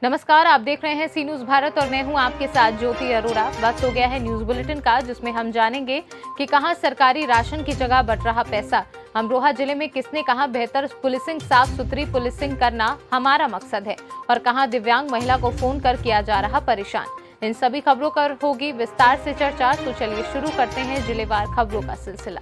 नमस्कार, आप देख रहे हैं सी न्यूज भारत और मैं हूं आपके साथ ज्योति अरोड़ा। वक्त हो गया है न्यूज बुलेटिन का, जिसमें हम जानेंगे कि कहां सरकारी राशन की जगह बट रहा पैसा। अमरोहा जिले में किसने कहा बेहतर पुलिसिंग, साफ सुथरी पुलिसिंग करना हमारा मकसद है, और कहां दिव्यांग महिला को फोन कर किया जा रहा परेशान। इन सभी खबरों पर होगी विस्तार से चर्चा, तो चलिए शुरू करते हैं जिलेवार खबरों का सिलसिला।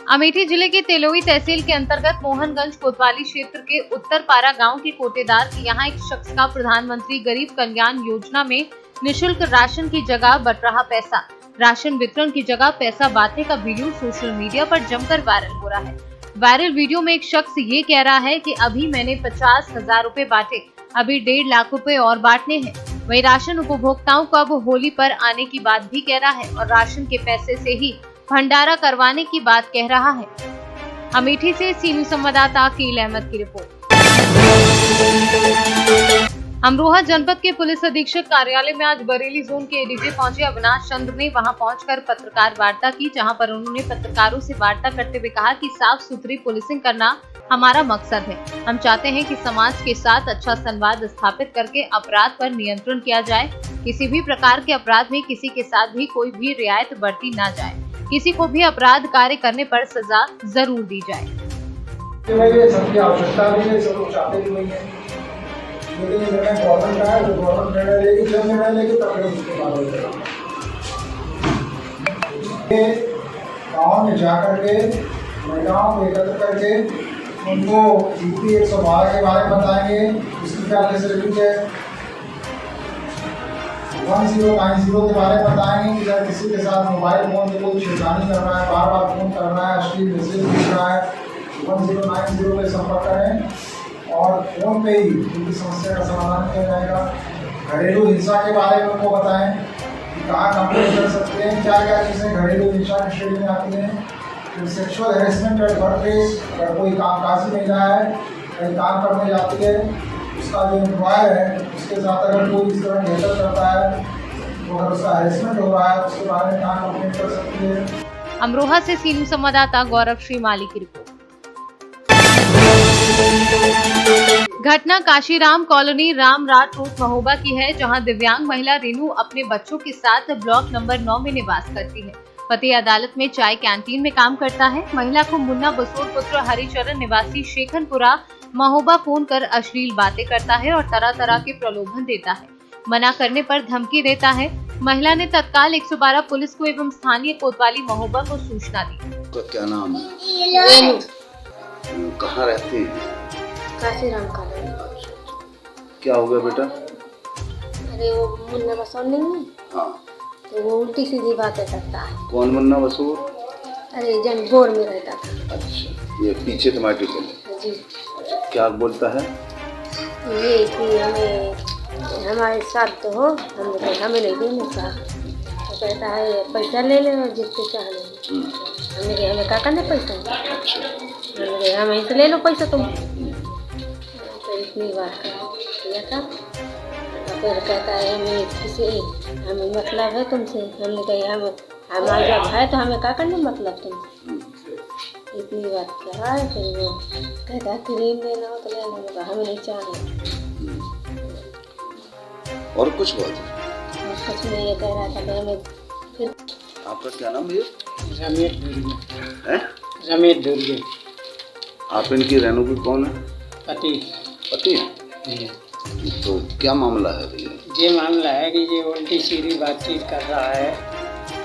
अमेठी जिले के तेलोई तहसील के अंतर्गत मोहनगंज कोतवाली क्षेत्र के उत्तर पारा गांव के कोटेदार के यहाँ एक शख्स का प्रधानमंत्री गरीब कल्याण योजना में निशुल्क राशन की जगह बट रहा पैसा। राशन वितरण की जगह पैसा बांटने का वीडियो सोशल मीडिया पर जमकर वायरल हो रहा है। वायरल वीडियो में एक शख्स ये कह रहा है कि अभी मैंने 50,000 रूपए बांटे, अभी 1.5 लाख रूपए और बांटने हैं। वही राशन उपभोक्ताओं को अब होली पर आने की बात भी कह रहा है और राशन के पैसे से ही भंडारा करवाने की बात कह रहा है। अमेठी से सी न्यूज संवाददाता अकील अहमद की रिपोर्ट। अमरोहा जनपद के पुलिस अधीक्षक कार्यालय में आज बरेली जोन के एडीजी पहुंचे अविनाश चंद्र ने वहां पहुंचकर पत्रकार वार्ता की, जहां पर उन्होंने पत्रकारों से वार्ता करते हुए कहा कि साफ सुथरी पुलिसिंग करना हमारा मकसद है। हम चाहते हैं कि समाज के साथ अच्छा संवाद स्थापित करके अपराध पर नियंत्रण किया जाए। किसी भी प्रकार के अपराध में किसी के साथ भी कोई भी रियायत बरती न जाए। किसी को भी अपराध कार्य करने पर सजा जरूर दी जाए। सबकी आवश्यकता भी है, सब लोग चाहते भी नहीं है, लेकिन ये निर्णय गवर्नमेंट का है। जो गवर्नमेंट निर्णय लेगी, जब निर्णय लेगी तब फिर उसके बाद होगा। गाँव में जाकर के महिलाओं को एकत्र करके उनको यूपी 112 के बारे में बताएंगे, उसकी क्या फैसिलिटी है, 1090 के बारे में बताएंगे कि अगर किसी के साथ मोबाइल फोन से कोई छेड़खानी कर रहा है, बार बार फोन कर रहा है, अश्लील मैसेज भेज रहा है, 1090 पे संपर्क करें और फोन पे ही उनकी समस्या का समाधान किया जाएगा। घरेलू हिंसा के बारे में उनको बताएं कि कहाँ कंप्लेन कर सकते हैं, क्या क्या चीज़ें घरेलू हिंसा की श्रेणी में आती हैं। फिर sexual harassment at work place, अगर कोई कामकाजी महिला है, कहीं काम करने जाती है, उसका जो एम्प्लॉयर है उसके साथ अगर कोई इस तरह बेहतर करता है, तो अगर उसका हैरेसमेंट हो रहा है, उसके बारे में कहाँ कंप्लेंट कर सकती है। अमरोहा से सी न्यूज संवाददाता गौरव श्रीमाली की रिपोर्ट। घटना काशीराम कॉलोनी रामराट रोड महोबा की है, जहां दिव्यांग महिला रेनू अपने बच्चों के साथ ब्लॉक नंबर 9 में निवास करती है। पति अदालत में चाय कैंटीन में काम करता है। महिला को मुन्ना बसोर पुत्र हरिचरण निवासी शेखनपुरा महोबा फोन कर अश्लील बातें करता है और तरह तरह के प्रलोभन देता है। मना करने पर धमकी देता है। महिला ने तत्काल 112 पुलिस को एवं स्थानीय कोतवाली महोबा को सूचना दी। तो क्या नाम है? कहाँ रहती है? काशीराम कॉलोनी। क्या हो गया बेटा? अरे वो मुन्ना बसोर नहीं है? हाँ। तो वो उल्टी सीधी बातें करता है। कौन मुन्ना बसोर? अरे जब बोर में रहता था। अच्छा, ये पीछे टमाटर के जी। क्या बोलता है? ये कि हमारे साथ तो हो, हमें नहीं देने का। तो कहता है पैसा ले ले और जिससे चाह ले। हमें क्या करना पैसा? हमें से ले लो पैसा तुम। तो इतनी बात किया था। फिर कहता है हमें मतलब है तुमसे। हमने कहा हमारा जब है तो हमें क्या करने मतलब तुम। इतनी बात कहा है। फिर वो कहता है क्रीम लेना हो तो ले लो, हमें नहीं चाहिए। और कुछ बात कुछ नहीं, ये कह रहा था कि हमें। फिर आपका क्या नाम है? रमेश दुर्गे। हैं? रमेश दुर्गे। आप इनकी रेनू की कौन है? पति। पति? तो क्या मामला है भैया? ये मामला है कि ये उल्टी सीधी बातचीत कर रहा है,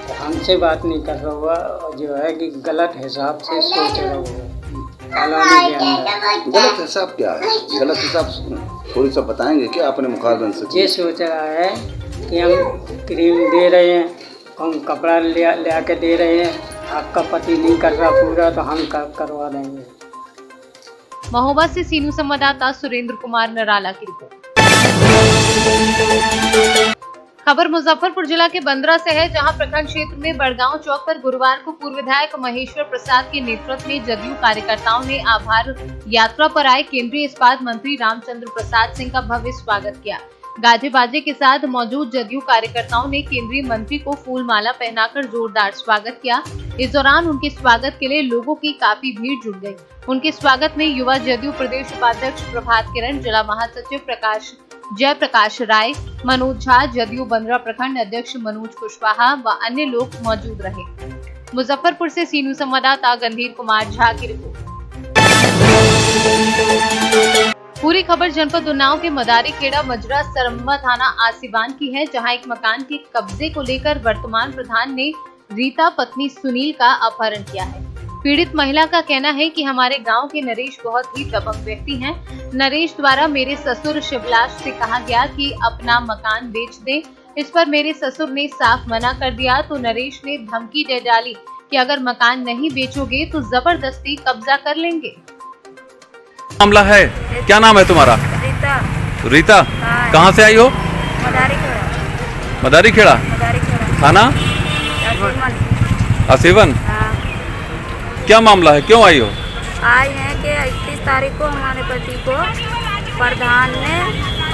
तो हमसे बात नहीं कर रहा हुआ, और जो है कि गलत हिसाब से सोच रहा हुआ कॉलोनी के अंदर। गलत हिसाब क्या है? गलत हिसाब थोड़ी सा बताएंगे क्या अपने मुखारबन से? ये सोच रहा है कि हम क्रीम दे रहे हैं, हम कपड़ा ले आके दे रहे हैं, आपका पति नहीं कर रहा पूरा तो हम करवा देंगे। महोबा से सी न्यूज संवाददाता सुरेंद्र कुमार नराला की रिपोर्ट। खबर मुजफ्फरपुर जिला के बंदरा से है, जहां प्रखंड क्षेत्र में बड़गांव चौक पर गुरुवार को पूर्व विधायक महेश्वर प्रसाद के नेतृत्व में जदयू कार्यकर्ताओं ने आभार यात्रा पर आए केंद्रीय इस्पात मंत्री रामचंद्र प्रसाद सिंह का भव्य स्वागत किया। गाजे बाजे के साथ मौजूद जदयू कार्यकर्ताओं ने केंद्रीय मंत्री को फूल माला पहनाकर जोरदार स्वागत किया। इस दौरान उनके स्वागत के लिए लोगों की काफी भीड़ जुट गई। उनके स्वागत में युवा जदयू प्रदेश उपाध्यक्ष प्रभात किरण, जिला महासचिव प्रकाश जयप्रकाश राय, मनोज झा, जदयू बंदरा प्रखंड अध्यक्ष मनोज कुशवाहा व अन्य लोग मौजूद रहे। मुजफ्फरपुर से सीनू संवाददाता गंभीर कुमार झा की रिपोर्ट। पूरी खबर जनपद उन्नाव के मदारी खेड़ा मजरा सरम्मा थाना आसिवान की है, जहां एक मकान के कब्जे को लेकर वर्तमान प्रधान ने रीता पत्नी सुनील का अपहरण किया है। पीड़ित महिला का कहना है कि हमारे गांव के नरेश बहुत ही दबंग व्यक्ति हैं। नरेश द्वारा मेरे ससुर शिवलाश से कहा गया कि अपना मकान बेच दें। इस पर मेरे ससुर ने साफ मना कर दिया तो नरेश ने धमकी दे डाली कि अगर मकान नहीं बेचोगे तो जबरदस्ती कब्जा कर लेंगे। मामला है, क्या नाम है तुम्हारा? रीता। रीता, हाँ। कहाँ से आई हो? मदारी खेड़ा। मदारी खेड़ा, थाना आसिवान। हाँ। क्या मामला है, क्यों आई हो? आए हैं कि 31 तारीख को हमारे पति को प्रधान ने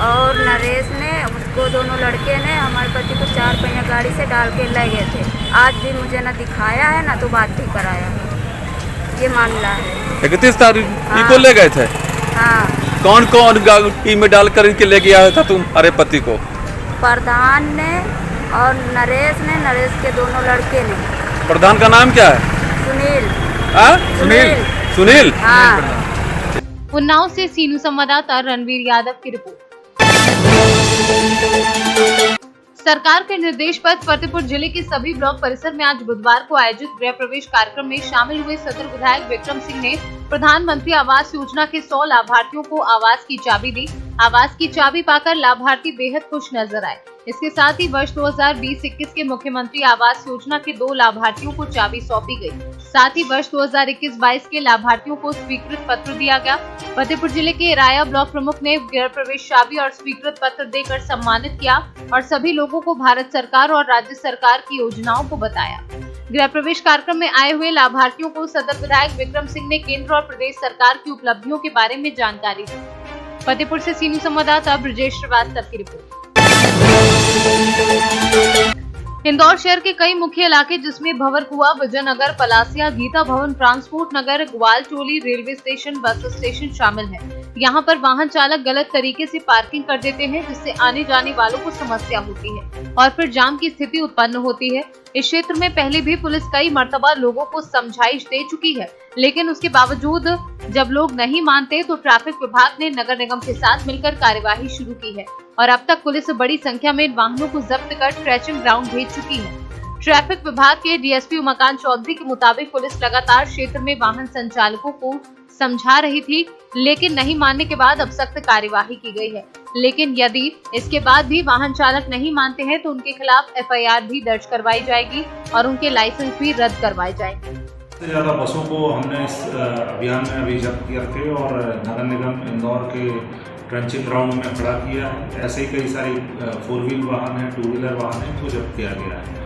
और नरेश ने, उसको दोनों लड़के ने हमारे पति को 4 पहिया गाड़ी से डाल के ले गए थे। आज भी मुझे ना दिखाया है ना तो बात भी कराया है। ये मामला है। 31 तारीख को ले गए थे? हाँ। कौन कौन गाड़ी में डाल कर इनके ले गया था तुम्हारे पति को? प्रधान ने और नरेश के दोनों लड़के ने। प्रधान का नाम क्या है? सुनील। सुनील। हाँ। उन्नाव से सीनू संवाददाता रणवीर यादव की रिपोर्ट। सरकार के निर्देश पर फतेहपुर जिले के सभी ब्लॉक परिसर में आज बुधवार को आयोजित गृह प्रवेश कार्यक्रम में शामिल हुए सदर विधायक विक्रम सिंह ने प्रधानमंत्री आवास योजना के 100 लाभार्थियों को आवास की चाबी दी। आवास की चाबी पाकर लाभार्थी बेहद खुश नजर आए। इसके साथ ही वर्ष 2020-21 के मुख्यमंत्री आवास योजना के 2 लाभार्थियों को चाबी सौंपी गई। साथ ही वर्ष 2021-22 के लाभार्थियों को स्वीकृत पत्र दिया गया। फतेहपुर जिले के राया ब्लॉक प्रमुख ने गृह प्रवेश चाबी और स्वीकृत पत्र देकर सम्मानित किया और सभी लोगों को भारत सरकार और राज्य सरकार की योजनाओं को बताया। गृह प्रवेश कार्यक्रम में आए हुए लाभार्थियों को सदर विधायक विक्रम सिंह ने केंद्र और प्रदेश सरकार की उपलब्धियों के बारे में जानकारी दी। फतेहपुर से सीनू संवाददाता ब्रजेश श्रीवास्तव की रिपोर्ट। इंदौर शहर के कई मुख्य इलाके जिसमें Bhanwarkuan, Vijayanagar, Palasia, Geeta Bhavan, transport Nagar, Gwaltoli, railway station, bus station शामिल है। यहाँ पर वाहन चालक गलत तरीके से पार्किंग कर देते हैं, जिससे आने जाने वालों को समस्या होती है और फिर जाम की स्थिति उत्पन्न होती है। इस क्षेत्र में पहले भी पुलिस कई मर्तबा लोगों को समझाइश दे चुकी है, लेकिन उसके बावजूद जब लोग नहीं मानते तो ट्रैफिक विभाग ने नगर निगम के साथ मिलकर कार्यवाही शुरू की है और अब तक पुलिस बड़ी संख्या में वाहनों को जब्त कर ट्रेचिंग ग्राउंड भेज चुकी है। ट्रैफिक विभाग के डीएसपी उमाकांत चौधरी के मुताबिक पुलिस लगातार क्षेत्र में वाहन संचालकों को समझा रही थी, लेकिन नहीं मानने के बाद अब सख्त कार्यवाही की गई है। लेकिन यदि इसके बाद भी वाहन चालक नहीं मानते हैं तो उनके खिलाफ एफआईआर भी दर्ज करवाई जाएगी और उनके लाइसेंस भी रद्द करवाए जाएंगे। सबसे ज़्यादा बसों को हमने इस अभियान में अभी जब्त करके और नगर निगम इंदौर के ट्रेंचिंग ग्राउंड में खड़ा किया है। ऐसे ही कई सारी 4 व्हील वाहन हैं, 2 व्हीलर वाहन हैं, इनको जब्त किया गया है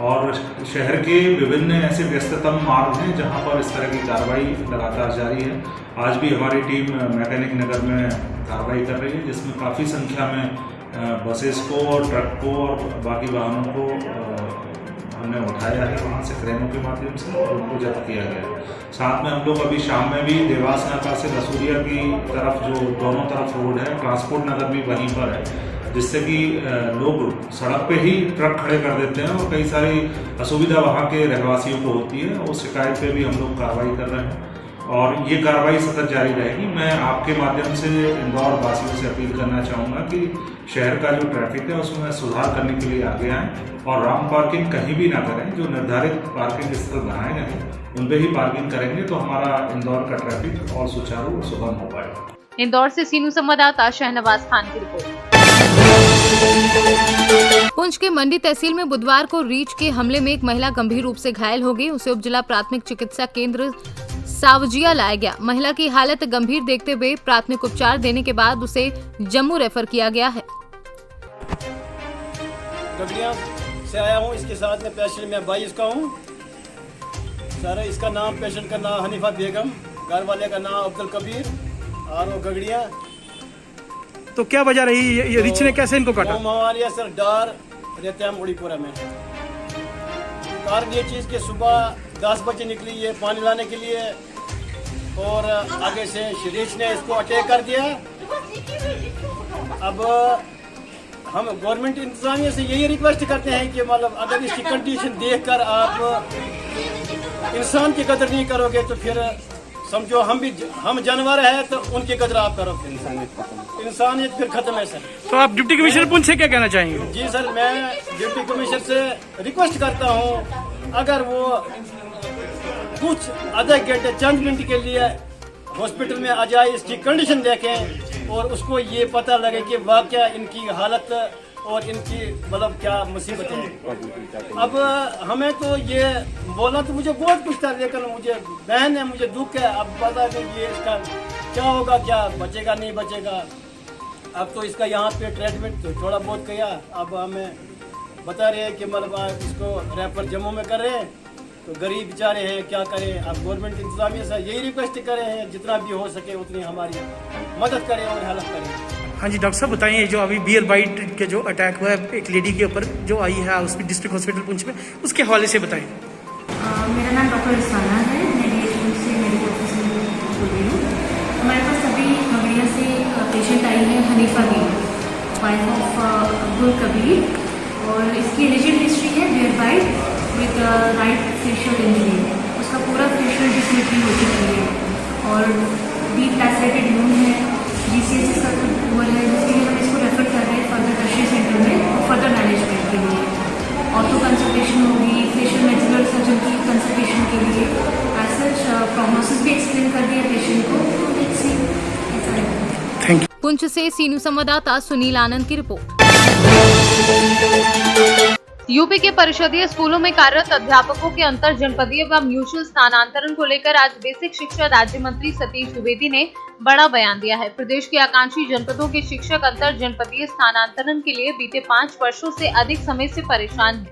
और शहर के विभिन्न ऐसे व्यस्ततम मार्ग हैं जहां पर इस तरह की कार्रवाई लगातार जारी है। आज भी हमारी टीम मैकेनिक नगर में कार्रवाई कर रही है, जिसमें काफ़ी संख्या में बसेस को और ट्रक को और बाकी वाहनों को हमने उठाया है वहाँ से क्रेनों के माध्यम से और उनको जब्त किया गया है। साथ में हम लोग अभी शाम में भी देवास नाका से रसूलिया की तरफ जो दोनों तरफ रोड है, ट्रांसपोर्ट नगर भी वहीं पर है, जिससे कि लोग सड़क पे ही ट्रक खड़े कर देते हैं और कई सारी असुविधा वहाँ के रहवासियों को होती है। उस शिकायत पे भी हम लोग कार्रवाई कर रहे हैं और ये कार्रवाई सतत जारी रहेगी। मैं आपके माध्यम से इंदौर वासियों से अपील करना चाहूँगा कि शहर का जो ट्रैफिक है उसमें सुधार करने के लिए आगे आएँ और राउंड पार्किंग कहीं भी ना करें। जो निर्धारित पार्किंग स्थल बनाए गए हैं उन पर ही पार्किंग करेंगे तो हमारा इंदौर का ट्रैफिक और सुचारू और सुगम हो पाएगा। इंदौर से सीनू संवाददाता शहनवाज खान की रिपोर्ट। पुंछ के मंडी तहसील में बुधवार को रीछ के हमले में एक महिला गंभीर रूप से घायल हो गई। उसे उप जिला प्राथमिक चिकित्सा केंद्र सावजिया लाया गया। महिला की हालत गंभीर देखते हुए प्राथमिक उपचार देने के बाद उसे जम्मू रेफर किया गया है। गगड़िया से आया हूँ, इसके साथ में पेशेंट में भाई इसका हूँ सर। इसका नाम, पेशेंट का नाम हनीफा बेगम, घर वाले का नाम अब्दुल कबीर और वो गगड़िया। तो क्या वजह रही, ये रिच ने कैसे इनको काटा? हमारे सर डार रहते हैं हम उड़ीपुरा में। कारण ये चीज़ कि सुबह 10 बजे निकली ये पानी लाने के लिए और आगे से रिच ने इसको अटैक कर दिया अब हम गवर्नमेंट इंतजामिया से यही रिक्वेस्ट करते हैं कि मतलब अगर इसकी कंडीशन देखकर आप इंसान की कदर नहीं करोगे तो फिर समझो हम जानवर है तो उनकी कदर आप करो, इंसानियत फिर खत्म है सर। तो आप डिप्टी कमिश्नर पुंछ से क्या कहना चाहेंगे? जी सर, मैं डिप्टी कमिश्नर से रिक्वेस्ट करता हूँ, अगर वो कुछ आधा घंटे चंद मिनट के लिए हॉस्पिटल में आ जाए, इसकी कंडीशन देखें और उसको ये पता लगे कि वाकया इनकी हालत और इनकी मतलब क्या मुसीबतें हैं। अब हमें तो ये बोलना तो मुझे बहुत कुछ था, लेकिन मुझे बहन है, मुझे दुख है। अब पता नहीं ये इसका क्या होगा, क्या बचेगा नहीं बचेगा। अब तो इसका यहाँ पे ट्रीटमेंट तो थोड़ा बहुत किया, अब हमें बता रहे हैं कि मतलब आप इसको रेफर जम्मू में कर रहे हैं, तो गरीब बेचारे हैं, क्या करें। अब गवर्नमेंट इंतजामिया से यही रिक्वेस्ट कर रहे हैं, जितना भी हो सके उतनी हमारी मदद करें और हेल्प करें। हाँ जी डॉक्टर साहब बताइए, जो अभी बियर बाइट के जो अटैक हुआ है एक लेडी के ऊपर जो आई है उसमें डिस्ट्रिक्ट हॉस्पिटल पुंछ में, उसके हवाले से बताइए। मेरा नाम डॉक्टर रसाना है, मैं DHM से मेडिकल ऑफिसर बोल रही हूँ। हमारे पास अभी खगड़िया से पेशेंट आई है हनीफा बीर, वाइफ ऑफ अब्दुल कबीर, और इसकी एलिजिड हिस्ट्री है bear bite with right facial injury. उसका पूरा फेशियल डिसमेट्री हो चुकी है और डीप लैसेटेड वुंड है, GCHS का हुआ है, जिसके लिए हम इसको रेफर कर रहे हैं फर्दर टर्शियरी सेंटर में फर्दर मैनेजमेंट के लिए। ऑर्थो कंसल्टेशन होगी, फेशियल मैक्सिलर सर्जन की कंसल्टेशन के लिए। एज सच प्रोग्नोसिस भी एक्सप्लेन कर दिया पेशेंट को, तो लेट्स सी ऐसा है। Thank you. पुंछ से सीनू संवाददाता सुनील आनंद की रिपोर्ट। यूपी के परिषदीय स्कूलों में कार्यरत अध्यापकों के अंतर जनपदीय व म्यूचुअल स्थानांतरण को लेकर आज बेसिक शिक्षा राज्य मंत्री सतीश द्विवेदी ने बड़ा बयान दिया है। प्रदेश के आकांक्षी जनपदों के शिक्षक अंतर जनपदीय स्थानांतरण के लिए बीते 5 वर्षों से अधिक समय से परेशान हैं।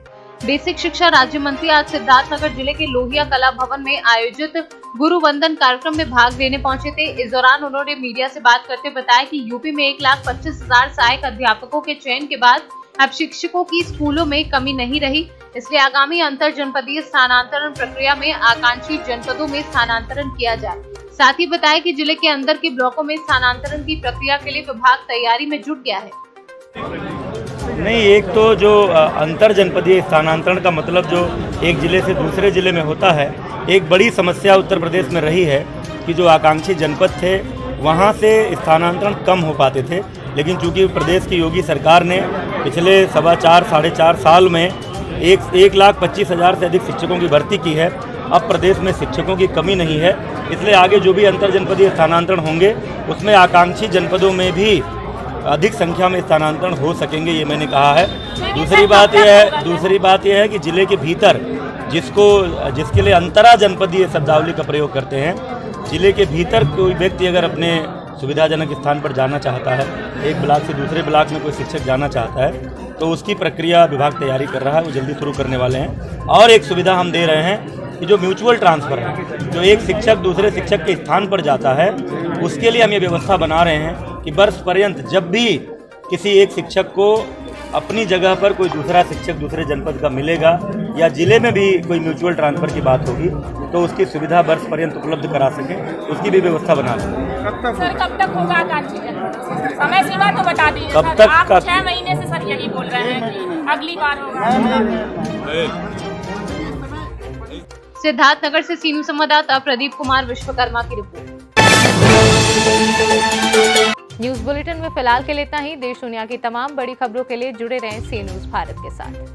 बेसिक शिक्षा राज्य मंत्री आज सिद्धार्थनगर जिले के लोहिया कला भवन में आयोजित गुरु वंदन कार्यक्रम में भाग लेने पहुंचे थे। इस दौरान उन्होंने मीडिया से बात करते बताया कि यूपी में 1,25,000 सहायक अध्यापकों के चयन के बाद अब शिक्षकों की स्कूलों में कमी नहीं रही, इसलिए आगामी अंतर जनपदीय स्थानांतरण प्रक्रिया में आकांक्षी जनपदों में स्थानांतरण किया जाए। साथ ही बताया कि जिले के अंदर के ब्लॉकों में स्थानांतरण की प्रक्रिया के लिए विभाग तैयारी में जुट गया है। नहीं, एक तो जो अंतर जनपदीय स्थानांतरण का मतलब जो एक जिले से दूसरे जिले में होता है, एक बड़ी समस्या उत्तर प्रदेश में रही है कि जो आकांक्षी जनपद थे वहाँ से स्थानांतरण कम हो पाते थे, लेकिन चूंकि प्रदेश की योगी सरकार ने पिछले 4.5 साल में 1,25,000 से अधिक शिक्षकों की भर्ती की है। अब प्रदेश में शिक्षकों की कमी नहीं है, इसलिए आगे जो भी अंतर जनपदीय स्थानांतरण होंगे उसमें आकांक्षी जनपदों में भी अधिक संख्या में स्थानांतरण हो सकेंगे, ये मैंने कहा है। दूसरी बात यह है कि जिले के भीतर जिसके लिए अंतरा जनपदीय शब्दावली का प्रयोग करते हैं, जिले के भीतर कोई व्यक्ति अगर अपने सुविधाजनक स्थान पर जाना चाहता है, एक ब्लॉक से दूसरे ब्लॉक में कोई शिक्षक जाना चाहता है, तो उसकी प्रक्रिया विभाग तैयारी कर रहा है, वो जल्दी शुरू करने वाले हैं। और एक सुविधा हम दे रहे हैं कि जो म्यूचुअल ट्रांसफ़र है, जो एक शिक्षक दूसरे शिक्षक के स्थान पर जाता है, उसके लिए हम ये व्यवस्था बना रहे हैं कि वर्ष पर्यंत जब भी किसी एक शिक्षक को अपनी जगह पर कोई दूसरा शिक्षक दूसरे जनपद का मिलेगा या जिले में भी कोई म्यूचुअल ट्रांसफ़र की बात होगी तो उसकी सुविधा वर्ष पर्यंत उपलब्ध करा सकें, उसकी भी व्यवस्था बना लें। सर कब तक होगा आकांक्षी जनपद? समय सीमा तो बता दीजिए। कब तक? आप 6 महीने से सर यही बोल रहे हैं कि अगली बार होगा। सिद्धार्थनगर से सीनू संवाददाता प्रदीप कुमार विश्वकर्मा की रिपोर्ट। न्यूज बुलेटिन में फिलहाल के लिए इतना ही। देश दुनिया की तमाम बड़ी खबरों के लिए जुड़े रहें सी न्यूज भारत के साथ।